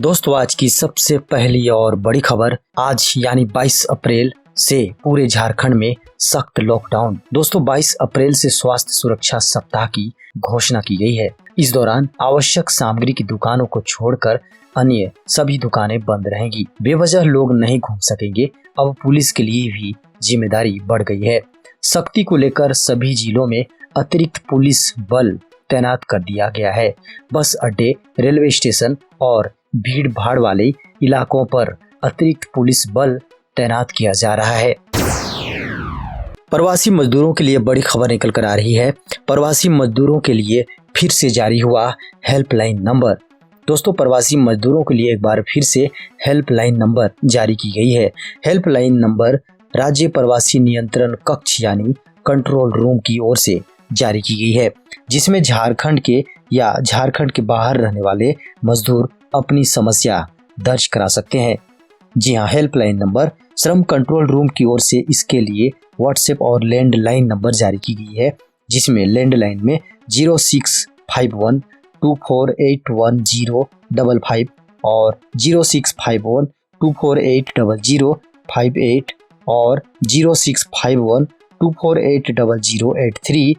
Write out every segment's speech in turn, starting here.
दोस्तों आज की सबसे पहली और बड़ी खबर, आज यानी 22 अप्रैल से पूरे झारखंड में सख्त लॉकडाउन। दोस्तों 22 अप्रैल से स्वास्थ्य सुरक्षा सप्ताह की घोषणा की गई है। इस दौरान आवश्यक सामग्री की दुकानों को छोड़कर अन्य सभी दुकानें बंद रहेंगी। बेवजह लोग नहीं घूम सकेंगे। अब पुलिस के लिए भी जिम्मेदारी बढ़ गई है। सख्ती को लेकर सभी जिलों में अतिरिक्त पुलिस बल तैनात कर दिया गया है। बस अड्डे, रेलवे स्टेशन और भीड़ भाड़ वाले इलाकों पर अतिरिक्त पुलिस बल तैनात किया जा रहा है। प्रवासी मजदूरों के लिए बड़ी खबर निकल कर आ रही है। प्रवासी मजदूरों के लिए फिर से जारी हुआ हेल्पलाइन नंबर। दोस्तों प्रवासी मजदूरों के लिए एक बार फिर से हेल्पलाइन नंबर जारी की गई है। हेल्पलाइन नंबर राज्य प्रवासी नियंत्रण कक्ष यानी कंट्रोल रूम की ओर से जारी की गई है, जिसमें झारखंड के या झारखंड के बाहर रहने वाले मजदूर अपनी समस्या दर्ज करा सकते हैं। जी हाँ, हेल्पलाइन नंबर श्रम कंट्रोल रूम की ओर से इसके लिए व्हाट्सएप और लैंडलाइन नंबर जारी की गई है, जिसमें लैंडलाइन में 0651248105 और 065124800058 और 065124800083,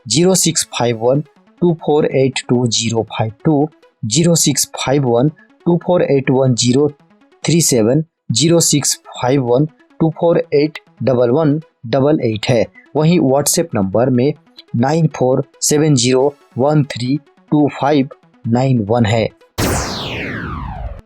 065124820052, 065124811037, 065124811188 है। वहीं व्हाट्सएप नंबर में 9470132591 है।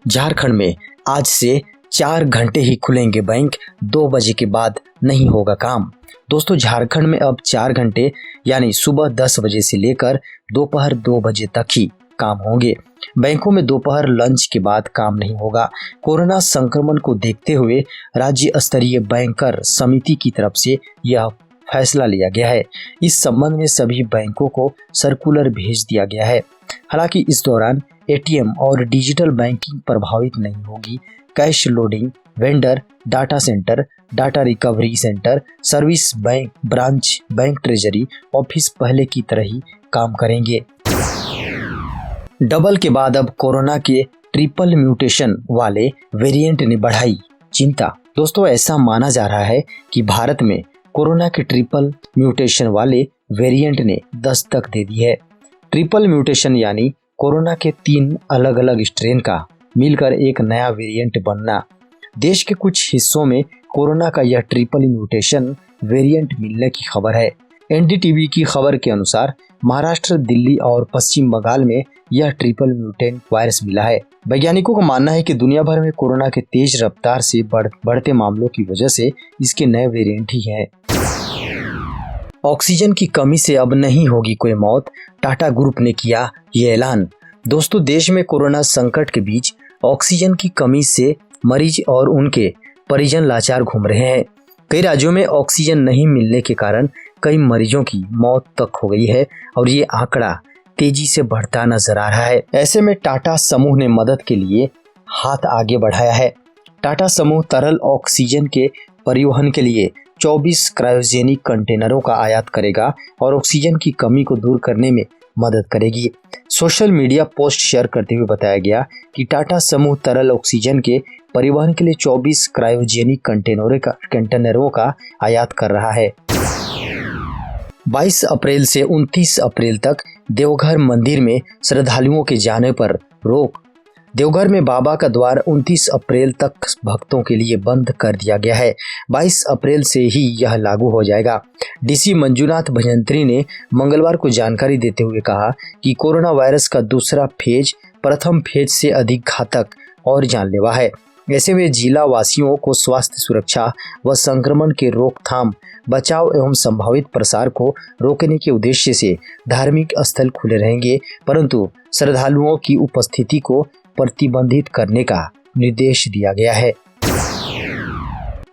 झारखंड में आज से 4 घंटे ही खुलेंगे बैंक, 2 बजे के बाद नहीं होगा काम। दोस्तों झारखंड में अब 4 घंटे यानी सुबह 10 बजे से लेकर दोपहर 2 बजे तक ही काम होंगे। बैंकों में दोपहर लंच के बाद काम नहीं होगा। कोरोना संक्रमण को देखते हुए राज्य स्तरीय बैंकर समिति की तरफ से यह फैसला लिया गया है। इस संबंध में सभी बैंकों को सर्कुलर भेज दिया गया है। हालांकि इस दौरान एटीएम और डिजिटल बैंकिंग प्रभावित नहीं होगी। Cash loading, vendor, data centre, data recovery centre, service bank, branch, bank treasury office पहले की तरह ही काम करेंगे। डबल के बाद अब कोरोना के ट्रिपल म्यूटेशन वाले वेरिएंट ने बढ़ाई चिंता। दोस्तों ऐसा माना जा रहा है कि भारत में कोरोना के ट्रिपल म्यूटेशन वाले वेरिएंट ने दस्तक दे दी है। ट्रिपल म्यूटेशन यानी कोरोना के 3 अलग अलग स्ट्रेन का मिलकर एक नया वेरिएंट बनना। देश के कुछ हिस्सों में कोरोना का यह ट्रिपल म्यूटेशन वेरिएंट मिलने की खबर है। एनडीटीवी की खबर के अनुसार महाराष्ट्र, दिल्ली और पश्चिम बंगाल में यह ट्रिपल म्यूटेंट वायरस मिला है। वैज्ञानिकों का मानना है कि दुनिया भर में कोरोना के तेज रफ्तार से बढ़ते मामलों की वजह से इसके नए वेरिएंट ही हैं। ऑक्सीजन की कमी से अब नहीं होगी कोई मौत, टाटा ग्रुप ने किया ये ऐलान। दोस्तों देश में कोरोना संकट के बीच ऑक्सीजन की कमी से मरीज और उनके परिजन लाचार घूम रहे हैं। कई राज्यों में ऑक्सीजन नहीं मिलने के कारण कई मरीजों की मौत तक हो गई है और ये आंकड़ा तेजी से बढ़ता नजर आ रहा है। ऐसे में टाटा समूह ने मदद के लिए हाथ आगे बढ़ाया है। टाटा समूह तरल ऑक्सीजन के परिवहन के लिए 24 क्रायोजेनिक कंटेनरों का आयात करेगा और ऑक्सीजन की कमी को दूर करने में मदद करेगी। सोशल मीडिया पोस्ट शेयर करते हुए बताया गया कि टाटा समूह तरल ऑक्सीजन के परिवहन के लिए 24 क्रायोजेनिक कंटेनरों का आयात कर रहा है। 22 अप्रैल से 29 अप्रैल तक देवघर मंदिर में श्रद्धालुओं के जाने पर रोक। देवघर में बाबा का द्वार 29 अप्रैल तक भक्तों के लिए बंद कर दिया गया है। 22 अप्रैल से ही यह लागू हो जाएगा। डीसी मंजुनाथ भजंत्री ने मंगलवार को जानकारी देते हुए कहा कि कोरोना वायरस का दूसरा फेज प्रथम फेज से अधिक घातक और जानलेवा है। ऐसे में जिला वासियों को स्वास्थ्य सुरक्षा व संक्रमण के रोकथाम, बचाव एवं संभावित प्रसार को रोकने के उद्देश्य से धार्मिक स्थल खुले रहेंगे, परंतु श्रद्धालुओं की उपस्थिति को प्रतिबंधित करने का निर्देश दिया गया है।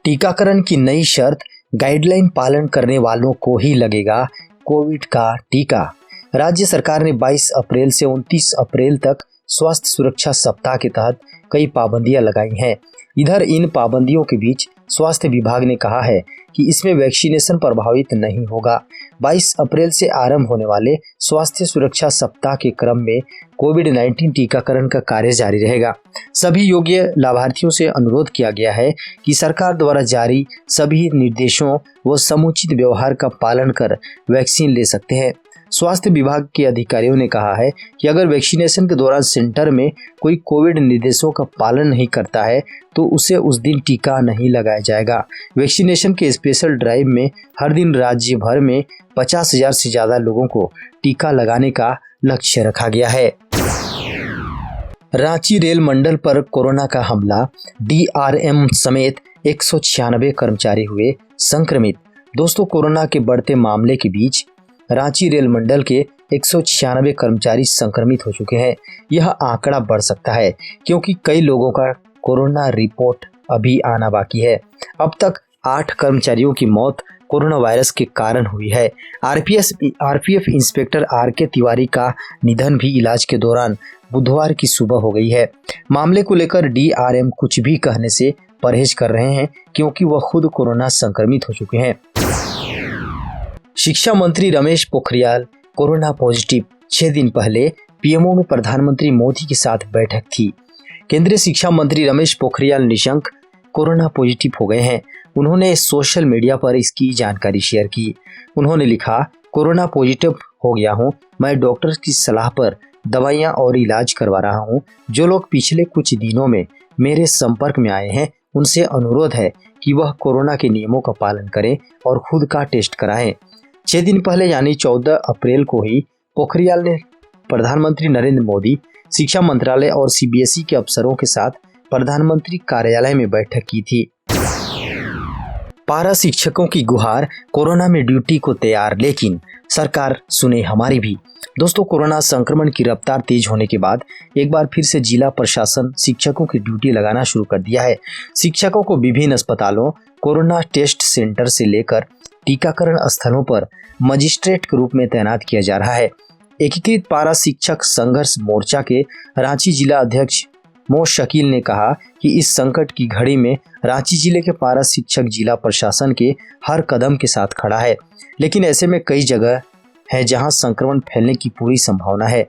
टीकाकरण की नई शर्त, गाइडलाइन पालन करने वालों को ही लगेगा कोविड का टीका। राज्य सरकार ने 22 अप्रैल से 29 अप्रैल तक स्वास्थ्य सुरक्षा सप्ताह के तहत कई पाबंदियां लगाई हैं। इधर इन पाबंदियों के बीच स्वास्थ्य विभाग ने कहा है कि इसमें वैक्सीनेशन प्रभावित नहीं होगा। 22 अप्रैल से आरंभ होने वाले स्वास्थ्य सुरक्षा सप्ताह के क्रम में कोविड-19 टीकाकरण का कार्य जारी रहेगा। सभी योग्य लाभार्थियों से अनुरोध किया गया है कि सरकार द्वारा जारी सभी निर्देशों व समुचित व्यवहार का पालन कर वैक्सीन ले सकते हैं। स्वास्थ्य विभाग के अधिकारियों ने कहा है कि अगर वैक्सीनेशन के दौरान सेंटर में कोई कोविड निर्देशों का पालन नहीं करता है तो उसे उस दिन टीका नहीं लगाया जाएगा। वैक्सीनेशन के स्पेशल ड्राइव में हर दिन राज्य भर में 50,000 से ज्यादा लोगों को टीका लगाने का लक्ष्य रखा गया है। रांची रेल मंडल पर कोरोना का हमला, DRM समेत 196 कर्मचारी हुए संक्रमित। दोस्तों, कोरोना के बढ़ते मामले के बीच रांची रेल मंडल के 196 कर्मचारी संक्रमित हो चुके हैं। यह आंकड़ा बढ़ सकता है क्योंकि कई लोगों का कोरोना रिपोर्ट अभी आना बाकी है। अब तक 8 कर्मचारियों की मौत कोरोना वायरस के कारण हुई है। आरपीएफ इंस्पेक्टर RK तिवारी का निधन भी इलाज के दौरान बुधवार की सुबह हो गई है। मामले को लेकर DRM कुछ भी कहने से परहेज कर रहे हैं क्योंकि वह खुद कोरोना संक्रमित हो चुके हैं। शिक्षा मंत्री रमेश पोखरियाल कोरोना पॉजिटिव। 6 दिन पहले पीएमओ में प्रधानमंत्री मोदी के साथ बैठक थी। केंद्रीय शिक्षा मंत्री रमेश पोखरियाल निशंक कोरोना पॉजिटिव हो गए हैं। उन्होंने सोशल मीडिया पर इसकी जानकारी शेयर की। उन्होंने लिखा, कोरोना पॉजिटिव हो गया हूँ। मैं डॉक्टर की सलाह पर दवाइयाँ और इलाज करवा रहा हूँ। जो लोग पिछले कुछ दिनों में मेरे संपर्क में आए हैं उनसे अनुरोध है कि वह कोरोना के नियमों का पालन करें और खुद का टेस्ट कराएं। 6 दिन पहले यानी 14 अप्रैल को ही पोखरियाल ने प्रधानमंत्री नरेंद्र मोदी, शिक्षा मंत्रालय और CBSE के अफसरों के साथ प्रधानमंत्री कार्यालय में बैठक की थी। पारा शिक्षकों की गुहार, कोरोना में ड्यूटी को तैयार, लेकिन सरकार सुने हमारी भी। दोस्तों, कोरोना संक्रमण की रफ्तार तेज होने के बाद एक बार फिर से जिला प्रशासन शिक्षकों की ड्यूटी लगाना शुरू कर दिया है। शिक्षकों को विभिन्न अस्पतालों, कोरोना टेस्ट सेंटर से लेकर टीकाकरण स्थलों पर मजिस्ट्रेट के रूप में तैनात किया जा रहा है। एकीकृत पारा शिक्षक संघर्ष मोर्चा के रांची जिला अध्यक्ष मो शकील ने कहा कि इस संकट की घड़ी में रांची जिले के पारा शिक्षक जिला प्रशासन के हर कदम के साथ खड़ा है, लेकिन ऐसे में कई जगह है जहां संक्रमण फैलने की पूरी संभावना है।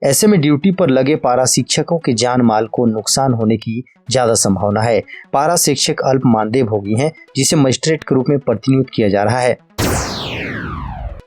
ऐसे में ड्यूटी पर लगे पारा शिक्षकों के जान माल को नुकसान होने की ज्यादा संभावना है। पारा शिक्षक अल्प मानदेय भोगी हैं, जिसे मजिस्ट्रेट के रूप में प्रतिनियुक्त किया जा रहा है।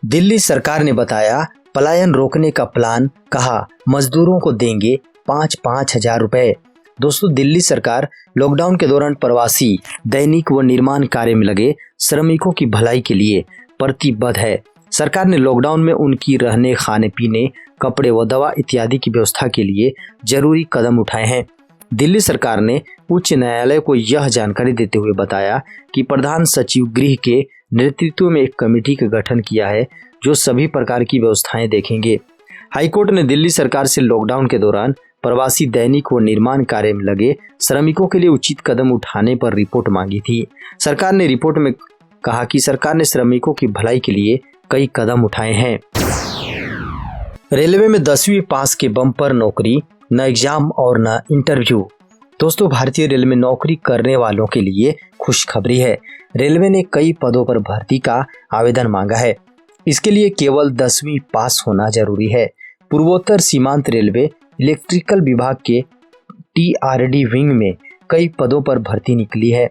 दिल्ली सरकार ने बताया पलायन रोकने का प्लान, कहा मजदूरों को देंगे 5-5 हजार रुपए। दोस्तों, दिल्ली सरकार लॉकडाउन के दौरान प्रवासी, दैनिक व निर्माण कार्य में लगे श्रमिकों की भलाई के लिए प्रतिबद्ध है। सरकार ने लॉकडाउन में उनकी रहने, खाने पीने, कपड़े व दवा इत्यादि की व्यवस्था के लिए जरूरी कदम उठाए हैं। दिल्ली सरकार ने उच्च न्यायालय को यह जानकारी देते हुए बताया कि प्रधान सचिव गृह के नेतृत्व में एक कमेटी का गठन किया है जो सभी प्रकार की व्यवस्थाएं देखेंगे। हाईकोर्ट ने दिल्ली सरकार से लॉकडाउन के दौरान प्रवासी, दैनिक व निर्माण कार्य में लगे श्रमिकों के लिए उचित कदम उठाने पर रिपोर्ट मांगी थी। सरकार ने रिपोर्ट में कहा कि सरकार ने श्रमिकों की भलाई के लिए कई कदम उठाए हैं। रेलवे में 10वीं पास के बम्पर नौकरी, न एग्जाम और न इंटरव्यू। दोस्तों, भारतीय रेलवे में नौकरी करने वालों के लिए खुशखबरी है। रेलवे ने कई पदों पर भर्ती का आवेदन मांगा है। इसके लिए केवल 10वीं पास होना जरूरी है। पूर्वोत्तर सीमांत रेलवे इलेक्ट्रिकल विभाग के TRD विंग में कई पदों पर भर्ती निकली है।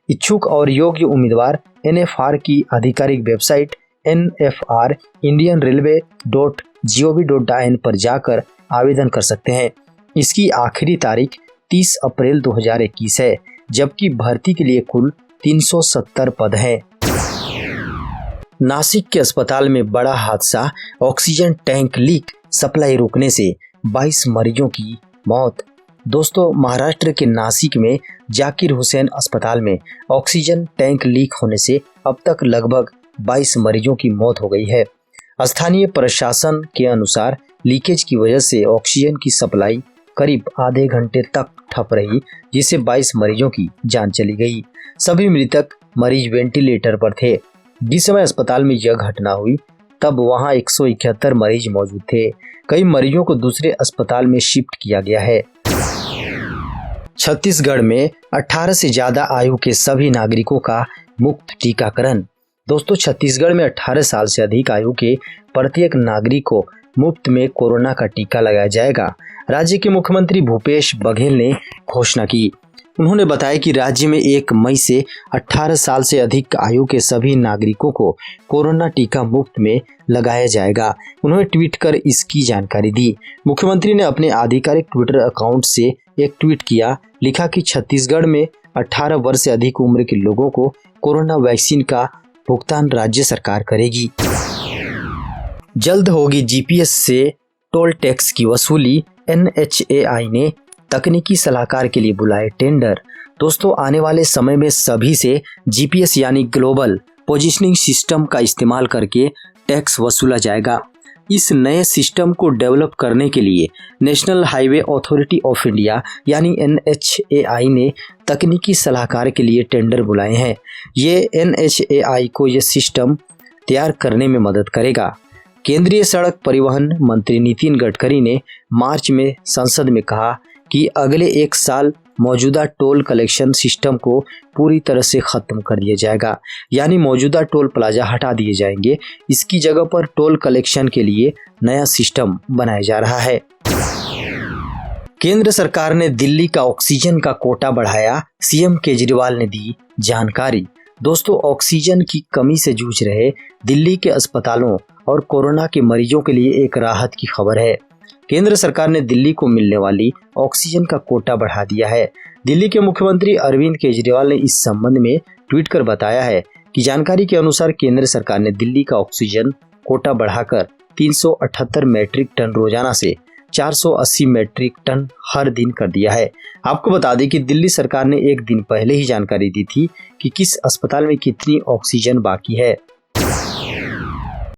इच्छुक और योग्य उम्मीदवार NFR की आधिकारिक वेबसाइट nfrindianrailway.gov.in पर जाकर आवेदन कर सकते हैं। इसकी आखिरी तारीख 30 अप्रैल 2021 है, जबकि भर्ती के लिए कुल 370 पद हैं। नासिक के अस्पताल में बड़ा हादसा, ऑक्सीजन टैंक लीक, सप्लाई रुकने से 22 मरीजों की मौत। दोस्तों, महाराष्ट्र के नासिक में जाकिर हुसैन अस्पताल में ऑक्सीजन टैंक लीक होने से अब तक लगभग 22 मरीजों की मौत हो गई है। स्थानीय प्रशासन के अनुसार लीकेज की वजह से ऑक्सीजन की सप्लाई करीब आधे घंटे तक ठप रही, जिससे 22 मरीजों की जान चली गई। सभी मृतक मरीज वेंटिलेटर पर थे। जिस समय अस्पताल में यह घटना हुई तब वहां 171 मरीज मौजूद थे। कई मरीजों को दूसरे अस्पताल में शिफ्ट किया गया है। छत्तीसगढ़ में 18 से ज्यादा आयु के सभी नागरिकों का मुफ्त टीकाकरण। दोस्तों, छत्तीसगढ़ में 18 साल से अधिक आयु के प्रत्येक नागरिक को मुफ्त में कोरोना का टीका लगाया जाएगा। राज्य के मुख्यमंत्री भूपेश बघेल ने घोषणा की। उन्होंने बताया कि राज्य में 1 मई से 18 साल से अधिक आयु के सभी नागरिकों को कोरोना टीका मुफ्त में लगाया जाएगा। उन्होंने ट्वीट कर इसकी जानकारी दी। मुख्यमंत्री ने अपने आधिकारिक ट्विटर अकाउंट से एक ट्वीट किया, लिखा कि छत्तीसगढ़ में 18 वर्ष से अधिक उम्र के लोगों को कोरोना वैक्सीन का भुगतान राज्य सरकार करेगी। जल्द होगी जीपीएस से टोल टैक्स की वसूली। NHAI ने तकनीकी सलाहकार के लिए बुलाए टेंडर। दोस्तों, आने वाले समय में सभी से जीपीएस यानी ग्लोबल पोजीशनिंग सिस्टम का इस्तेमाल करके टैक्स वसूला जाएगा। इस नए सिस्टम को डेवलप करने के लिए national highway authority of India यानी NHAI ने तकनीकी सलाहकार के लिए टेंडर बुलाए हैं। ये NHAI को ये सिस्टम तैयार करने में मदद करेगा। केंद्रीय सड़क परिवहन मंत्री नितिन गडकरी ने मार्च में संसद में कहा कि अगले 1 साल मौजूदा टोल कलेक्शन सिस्टम को पूरी तरह से खत्म कर दिया जाएगा, यानी मौजूदा टोल प्लाजा हटा दिए जाएंगे। इसकी जगह पर टोल कलेक्शन के लिए नया सिस्टम बनाया जा रहा है। केंद्र सरकार ने दिल्ली का ऑक्सीजन का कोटा बढ़ाया। सीएम केजरीवाल ने दी जानकारी। दोस्तों, ऑक्सीजन की कमी से जूझ रहे दिल्ली के अस्पतालों और कोरोना के मरीजों के लिए एक राहत की खबर है। केंद्र सरकार ने दिल्ली को मिलने वाली ऑक्सीजन का कोटा बढ़ा दिया है। दिल्ली के मुख्यमंत्री अरविंद केजरीवाल ने इस संबंध में ट्वीट कर बताया है कि जानकारी के अनुसार केंद्र सरकार ने दिल्ली का ऑक्सीजन कोटा बढ़ाकर 378 मैट्रिक टन रोजाना से 480 मैट्रिक टन हर दिन कर दिया है। आपको बता दें कि दिल्ली सरकार ने एक दिन पहले ही जानकारी दी थी कि किस अस्पताल में कितनी ऑक्सीजन बाकी है।